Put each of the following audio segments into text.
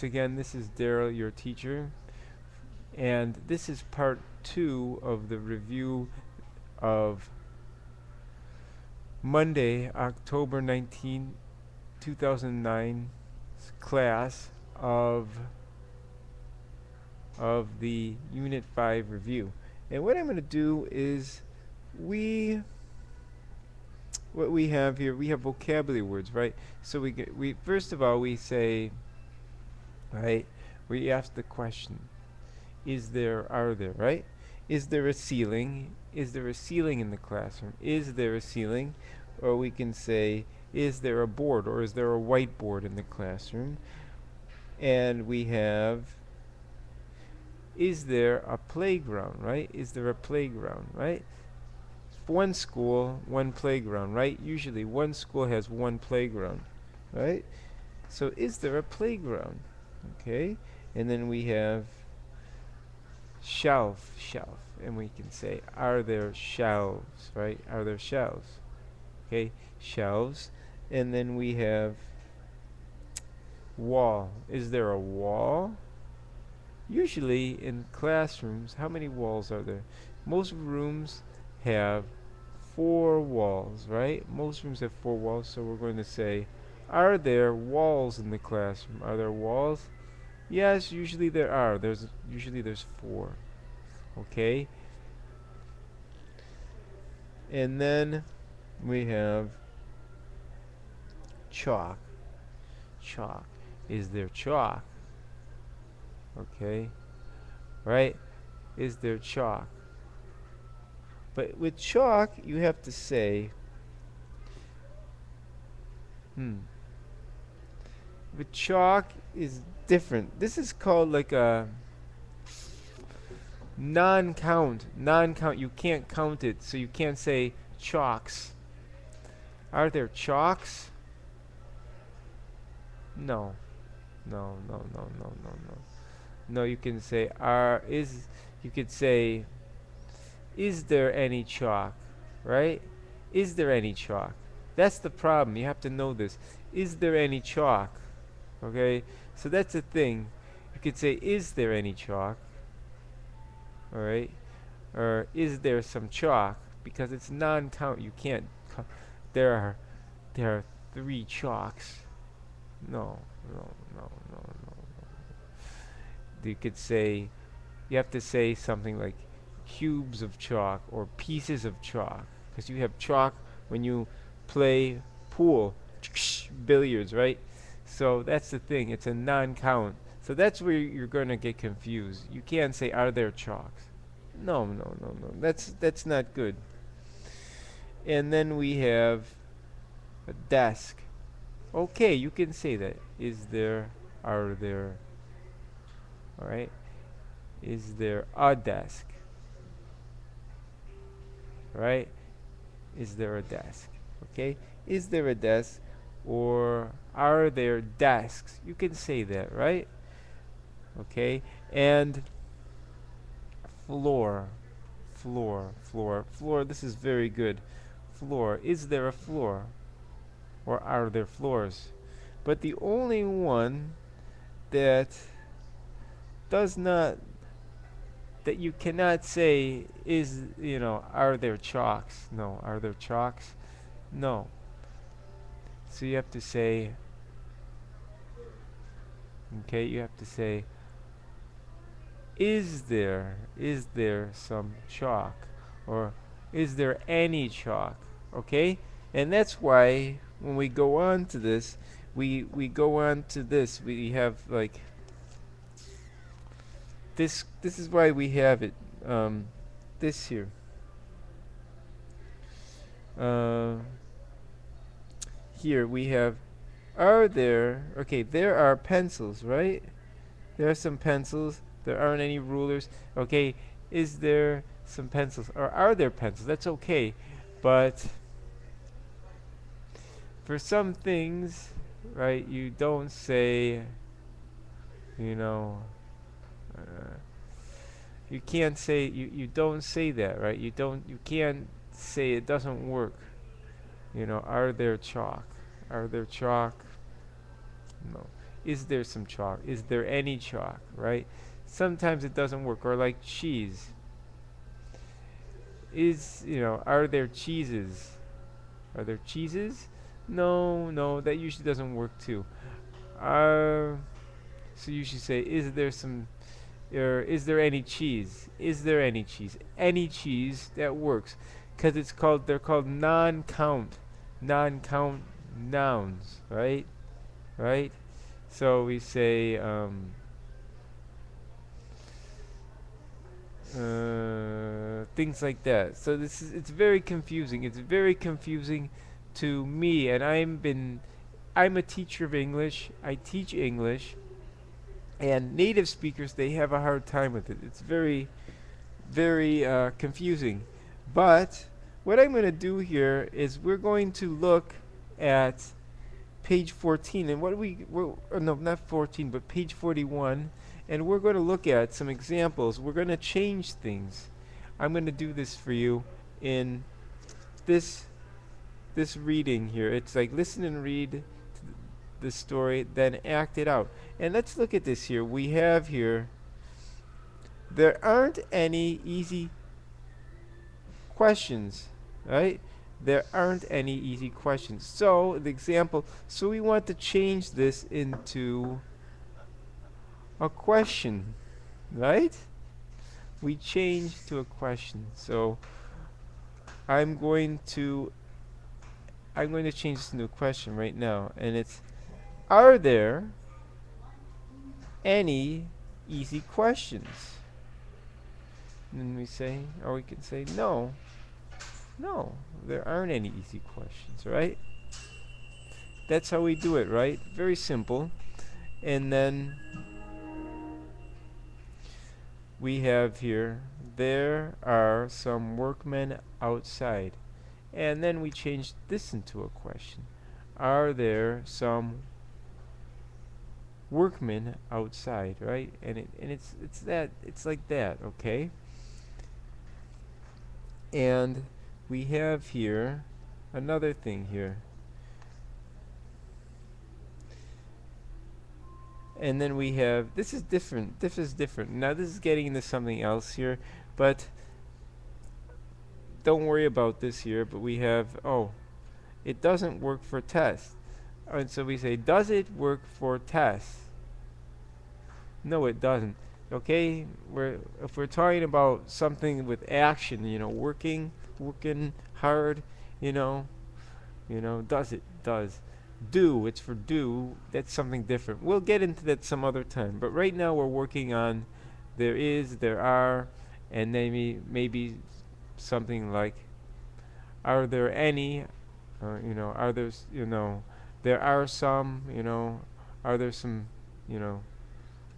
once again, this is Daryl, your teacher, and this is part 2 of the review of Monday, October 19, 2009 class of the Unit 5 review. And what I'm going to do is what we have here, we have vocabulary words, right? So we first of all we say, right? We ask the question, are there, right? Is there a ceiling? Is there a ceiling in the classroom? Is there a ceiling? Or we can say, is there a board or is there a whiteboard in the classroom? And we have, is there a playground, right? Is there a playground, right? One school, one playground, right? Usually one school has one playground, right? So is there a playground? Okay. And then we have shelf, and we can say, are there shelves, right? Are there shelves? Okay, shelves. And then we have wall. Is there a wall? Usually in classrooms, how many walls are there? Most rooms have 4 walls, right? Most rooms have 4 walls, so we're going to say, are there walls in the classroom? Are there walls? Yes, usually there are. Usually there's 4. Okay? And then we have chalk. Chalk. Is there chalk? Okay? Right? Is there chalk? But with chalk, you have to say, with chalk is different. This is called like a non-count. Non-count. You can't count it, so you can't say chalks. Are there chalks? No. No, no, no, no, no, no. No, you can say you could say, is there any chalk? Right? Is there any chalk? That's the problem. You have to know this. Is there any chalk? Okay? So that's the thing. You could say, is there any chalk? Alright? Or is there some chalk? Because it's non-count. You can't there are 3 chalks. No, no, no, no, no, no. You could say, you have to say something like cubes of chalk or pieces of chalk, because you have chalk when you play pool, billiards, right? So that's the thing. It's a non-count. So that's where you're going to get confused. You can't say, are there chalks? No, no, no, no. That's not good. And then we have a desk. Okay, you can say that. Are there, alright? Is there a desk? Right? Is there a desk? Okay? Is there a desk? Or are there desks? You can say that, right? Okay? And floor. Floor. This is very good. Floor. Is there a floor? Or are there floors? But the only one that you cannot say is, are there chalks? No. Are there chalks? No. So you have to say, okay, you have to say, is there some chalk? Or is there any chalk? Okay? And that's why when we go on to this, we have like this is why we have it this here. Here we have, there are pencils, right? There are some pencils. There aren't any rulers. Okay, is there some pencils? Or are there pencils? That's okay. But for some things, right, you don't say, you can't say, you don't say that, right? You can't say, it doesn't work. Are there chalk? Are there chalk? No. Is there some chalk? Is there any chalk, right? Sometimes it doesn't work. Or like cheese. Are there cheeses? Are there cheeses? No, no, that usually doesn't work too. Uh, so you should say, is there some, or is there any cheese? Is there any cheese? Any cheese, that works. Because they're called non-count nouns, right? Right? So we say, things like that. So it's very confusing. It's very confusing to me, and I'm a teacher of English. I teach English, and native speakers, they have a hard time with it. It's very, very confusing. But what I'm going to do here is we're going to look at page 14, and no, not 14, but page 41, and we're going to look at some examples. We're going to change things. I'm going to do this for you in this reading here. It's like listen and read the story, then act it out. And let's look at this here. We have here, there aren't any easy questions, right? There aren't any easy questions. So the example, so we want to change this into a question, right? We change to a question. So I'm going to change this into a question right now, and it's, are there any easy questions? And then we say, or we can say, no, there aren't any easy questions, right? That's how we do it, right? Very simple. And then we have here, there are some workmen outside. And then we change this into a question. Are there some workmen outside, right? And it's like that, okay? And we have here another thing here. And then we have, this is different. Now this is getting into something else here, but don't worry about this here. But we have, it doesn't work for tests. And so we say, does it work for tests? No, it doesn't. Okay, if we're talking about something with action, working hard, does it? Does. Do, it's for do, that's something different. We'll get into that some other time. But right now we're working on there is, there are, and maybe something like, are there any, are there, there are some, are there some,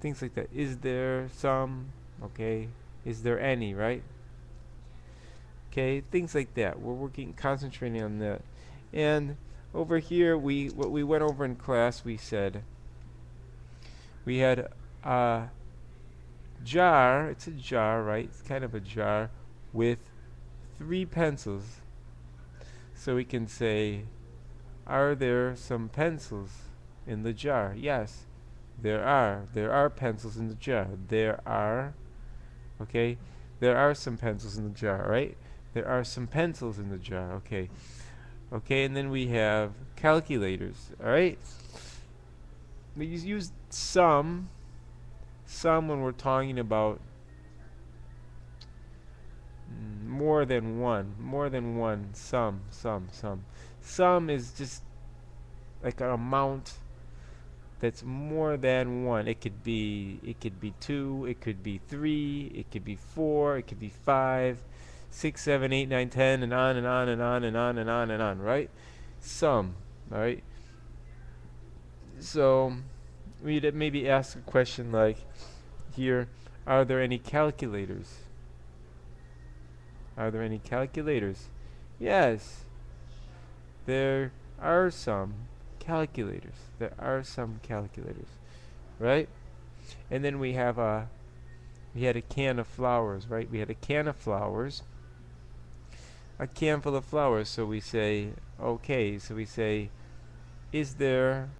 things like that. Is there some, okay, is there any, right? Okay, things like that. We're concentrating on that. And over here, what we went over in class, we said we had a jar. It's a jar, right? It's kind of a jar with 3 pencils. So we can say, are there some pencils in the jar? Yes, there are. There are pencils in the jar. There are, okay? There are some pencils in the jar, right? There are some pencils in the jar, okay. Okay, and then we have calculators, alright? We use some when we're talking about more than one, some. Some is just like an amount that's more than one. It could be 2, it could be 3, it could be 4, it could be 5, 6, 7, 8, 9, 10, and on and on and on and on and on and on, right? Some, alright? So we'd maybe ask a question like here, are there any calculators? Are there any calculators? Yes, there are some calculators. There are some calculators, right? And then we had a can of flowers, right? We had a can of flowers, a can full of flowers. So we say, okay, so we say, is there